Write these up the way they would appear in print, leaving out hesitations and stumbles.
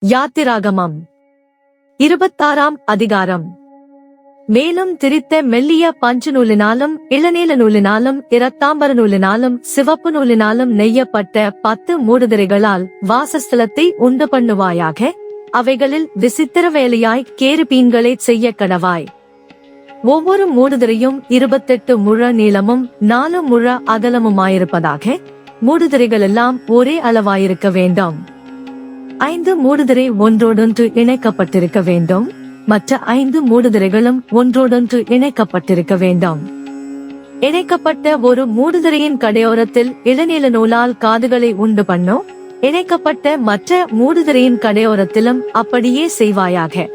யாத்திராகமம் 26ஆம் அதிகாரம். மேலும் திரித்த மெல்லிய பஞ்சு நூலினாலும் இளநீல நூலினாலும் இரத்தாம்பர நூலினாலும் சிவப்பு நூலினாலும் நெய்யப்பட்ட 10 மூடுதிரைகளால் வாசஸ்தலத்தை உண்டு பண்ணுவாயாக. அவைகளில் விசித்திர வேலையாய் கேருபீன்களை செய்ய கடவாய். ஒவ்வொரு மூடுதிரையும் 28 முழ நீளமும் 4 முழ அகலமுமாயிருப்பதாக. மூடுதிரைகளெல்லாம் ஒரே அளவாயிருக்க வேண்டும். 5 மூடுதிரை ஒன்றோடொன்று இணைக்கப்பட்டிருக்க வேண்டும். மற்ற 5 மூடுதிரைகளும் ஒன்றோடொன்று இணைக்கப்பட்டிருக்க வேண்டும். இணைக்கப்பட்ட ஒரு மூடுதிரையின் கடையோரத்தில் இளநீல நூலால் காதுகளை உண்டு பண்ணோ. இணைக்கப்பட்ட மற்ற மூடுதிரையின் கடையோரத்திலும் அப்படியே செய்வாயாக.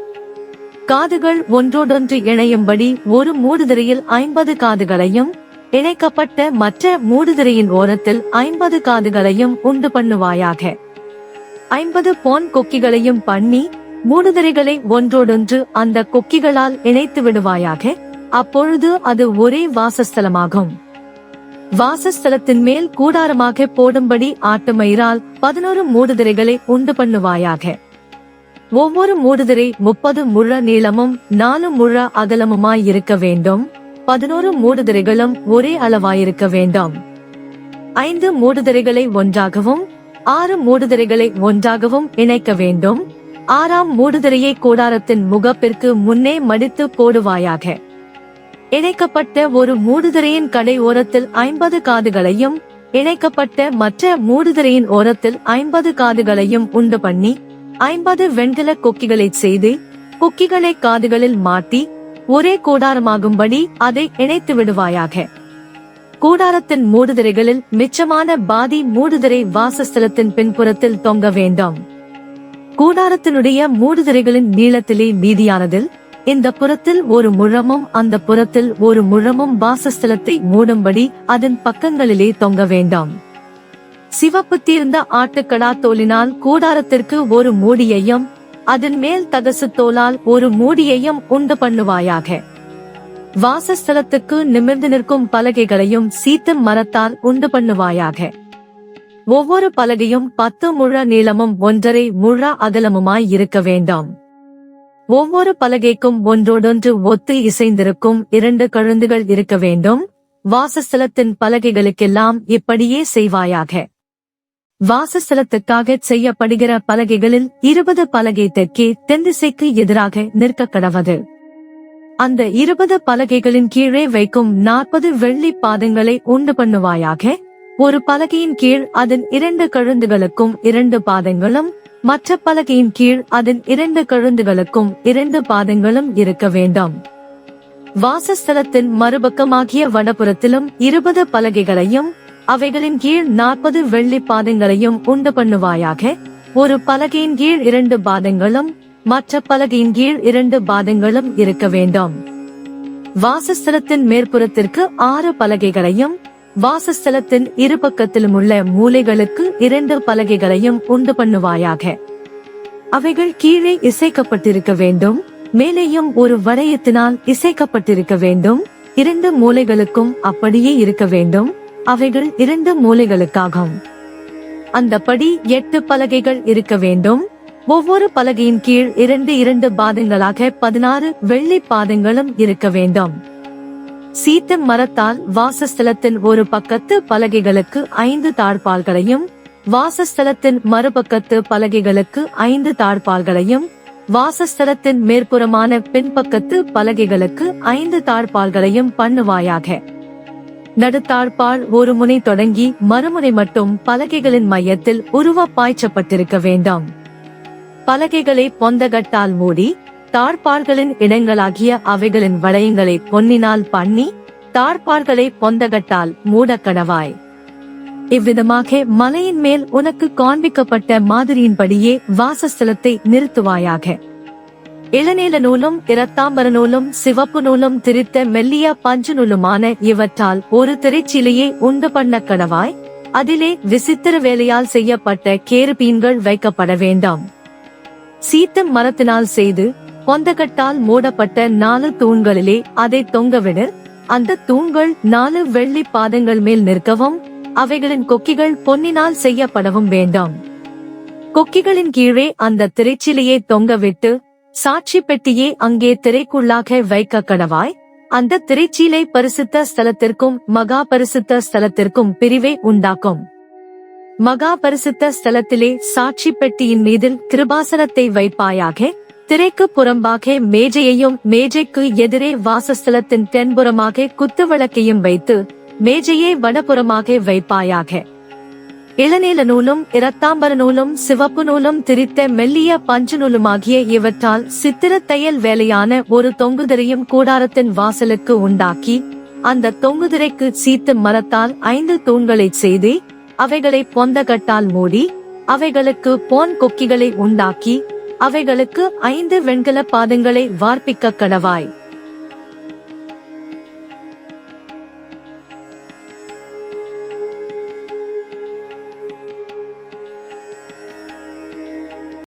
காதுகள் ஒன்றோடொன்று இணையும்படி ஒரு மூடுதிரையில் 50 காதுகளையும் இணைக்கப்பட்ட மற்ற மூடுதிரையின் ஓரத்தில் 50 காதுகளையும் உண்டு பண்ணுவாயாக. 50 பொன் கொக்கிகளையும் பண்ணி மூடுதிரைகளை ஒன்றோடொன்று அந்த கொக்கிகளால் இணைத்து விடுவாயாக. அப்பொழுது அது ஒரே வாசஸ்தலமாகும். வாசஸ்தலத்தின் மேல் கூடாரமாக போடும்படி ஆட்டுமயிரால் 11 மூடுதிரைகளை உண்டு பண்ணுவாயாக. ஒவ்வொரு மூடுதிரை 30 முழ நீளமும் 4 முழ அகலமுமாய் இருக்க வேண்டும். 11 மூடுதிரைகளும் ஒரே அளவாயிருக்க வேண்டும். 5 மூடுதிரைகளை ஒன்றாகவும் 6 மூடுதிரைகளை ஒன்றாகவும் இணைக்க வேண்டும். 6ஆம் மூடுதிரையை கூடாரத்தின் முகப்பிற்கு முன்னே மடித்து போடுவாயாக. இணைக்கப்பட்ட ஒரு மூடுதிரையின் கடை ஓரத்தில் 50 காதுகளையும் இணைக்கப்பட்ட மற்ற மூடுதிரையின் ஓரத்தில் 50 காதுகளையும் உண்டு பண்ணி 50 வெண்கல கொக்கிகளை செய்து கொக்கிகளை காதுகளில் மாட்டி ஒரே கூடாரமாகும்படி அதை இணைத்து விடுவாயாக. கூடாரத்தின் மூடுதிரைகளில் மிச்சமான பாதி மூடுதிரை வாசஸ்தலத்தின் பின்புறத்தில் தொங்க வேண்டும். கூடாரத்தினுடைய மூடுதிரைகளின் நீளத்திலே மீதியானதில் இந்த புறத்தில் ஒரு முழமும் அந்த புறத்தில் ஒரு முழமும் வாசஸ்தலத்தை மூடும்படி அதன் பக்கங்களிலே தொங்க வேண்டும். சிவப்பு தீர்ந்த ஆட்டுக்கடா தோலினால் கூடாரத்திற்கு ஒரு மூடியையும் அதன் மேல் தகசு தோலால் ஒரு மூடியையும் உண்டு பண்ணுவாயாக. வாசஸ்தலத்துக்கு நிமிர்ந்து நிற்கும் பலகைகளையும் சீத்து மரத்தால் உண்டு பண்ணுவாயாக. ஒவ்வொரு பலகையும் 10 முழ நீளமும் 1.5 முழ அகலமுமாய் இருக்க வேண்டும். ஒவ்வொரு பலகைக்கும் ஒன்றோடொன்று ஒத்து இசைந்திருக்கும் 2 கழுந்துகள் இருக்க வேண்டும். வாசஸ்தலத்தின் பலகைகளுக்கெல்லாம் இப்படியே செய்வாயாக. வாசஸ்தலத்துக்காக செய்யப்படுகிற பலகைகளில் 20 பலகை தெற்கே தென்திசைக்கு எதிராக நிற்க கடவது. அந்த 20 பலகைகளின் கீழே வைக்கும் 40 வெள்ளி பாதங்களை உண்டு பண்ணுவாயாக. ஒரு பலகையின் கீழ் அதன் 2 கழுந்துகளுக்கும் 2 பாதங்களும் மற்ற பலகையின் கீழ் அதன் 2 கழுந்துகளுக்கும் 2 பாதங்களும் இருக்க வேண்டும். வாசஸ்தலத்தின் மறுபக்கமாகிய வடபுறத்திலும் 20 பலகைகளையும் அவைகளின் கீழ் 40 வெள்ளி பாதங்களையும் உண்டு பண்ணுவாயாக. ஒரு பலகையின் கீழ் 2 பாதங்களும் மற்ற பலகையின் கீழ் 2 பாதங்களும் இருக்க வேண்டும். வாசஸ்தலத்தின் மேற்புறத்திற்கு 6 பலகைகளையும் வாசஸ்தலத்தின் இருபக்கத்திலும் உள்ள மூலைகளுக்கு 2 பலகைகளையும் உண்டு பண்ணுவாயாக. அவைகள் கீழே இசைக்கப்பட்டிருக்க வேண்டும். மேலேயும் ஒரு வளையத்தினால் இசைக்கப்பட்டிருக்க வேண்டும். 2 மூலைகளுக்கும் அப்படியே இருக்க வேண்டும். அவைகள் 2 மூலைகளுக்காகும். அந்தபடி 8 பலகைகள் இருக்க வேண்டும். ஒவ்வொரு பலகையின் கீழ் 2 பாதங்களாக 16 வெள்ளி பாதங்களும் இருக்க வேண்டும். சீத்து மரத்தால் வாசஸ்தலத்தின் ஒரு பக்கத்து பலகைகளுக்கு 5 தாழ்பால்களையும் வாசஸ்தலத்தின் மறுபக்கத்து பலகைகளுக்கு 5 தாழ்பால்களையும் வாசஸ்தலத்தின் மேற்புறமான பின்பக்கத்து பலகைகளுக்கு 5 தாழ்பால்களையும் பண்ணுவாயாக. நடுத்தாழ்பால் ஒரு முனை தொடங்கி மறுமுனை மட்டும் பலகைகளின் மையத்தில் உருவ பாய்ச்சப்பட்டிருக்க வேண்டும். பலகைகளை பொந்தகட்டால் மூடி தாழ்பால்களின் இடங்களாகிய அவைகளின் வளையங்களை பொன்னினால் பண்ணி தாழ்பால்களை பொந்தகட்டால் மூடக்கடவாய். இவ்விதமாக மலையின் மேல் உனக்கு காண்பிக்கப்பட்ட மாதிரியின்படியே வாசஸ்தலத்தை நிறுத்துவாயாக. இளநீல நூலும் இரத்தாம்பர நூலும் சிவப்பு நூலும் திரித்த மெல்லிய பஞ்சு நூலுமான இவற்றால் ஒரு திரைச்சீலையை உண்டு பண்ண கடவாய். அதிலே விசித்திர வேலையால் செய்யப்பட்ட கேருபீன்கள் வைக்கப்பட வேண்டும். சீத்து மரத்தினால் செய்து பொந்தகட்டால் மூடப்பட்ட 4 தூண்களிலே அதை தொங்கவிடு. அந்த தூண்கள் 4 வெள்ளி பாதங்கள் மேல் நிற்கவும் அவைகளின் கொக்கிகள் பொன்னினால் செய்யப்படவும் வேண்டும். கொக்கிகளின் கீழே அந்த திரைச்சீலையை தொங்கவிட்டு சாட்சி பெட்டியே அங்கே திரைக்குள்ளாக வைக்க கடவாய். அந்த திரைச்சீலை பரிசுத்த ஸ்தலத்திற்கும் மகா பரிசுத்த ஸ்தலத்திற்கும் பிரிவை உண்டாக்கும். மகா பரிசுத்த ஸ்தலத்திலே சாட்சி பெட்டியின் மீதில் கிருபாசனத்தை வைப்பாயாக. திரைக்கு புறம்பாக மேஜையையும் மேஜைக்கு எதிரே வாசஸ்தலத்தின் தென்புறமாக குத்துவிளக்கையும் வைத்து மேஜையை வடபுறமாக வைப்பாயாக. இளநீல நூலும் இரத்தாம்பர நூலும் சிவப்பு நூலும் திரித்த மெல்லிய பஞ்சு நூலுமாகிய இவற்றால் சித்திர தையல் வேலையான ஒரு தொங்குதிரையும் கூடாரத்தின் வாசலுக்கு உண்டாக்கி அந்த தொங்குதிரைக்கு சீத்து மரத்தால் 5 தூண்களைச் செய்து அவைகளை பொந்தகட்டால் மூடி அவைகளுக்கு பொன் கொக்கிகளை உண்டாக்கி அவைகளுக்கு 5 வெண்கல பாதங்களை வார்ப்பிக்க கடவாய்.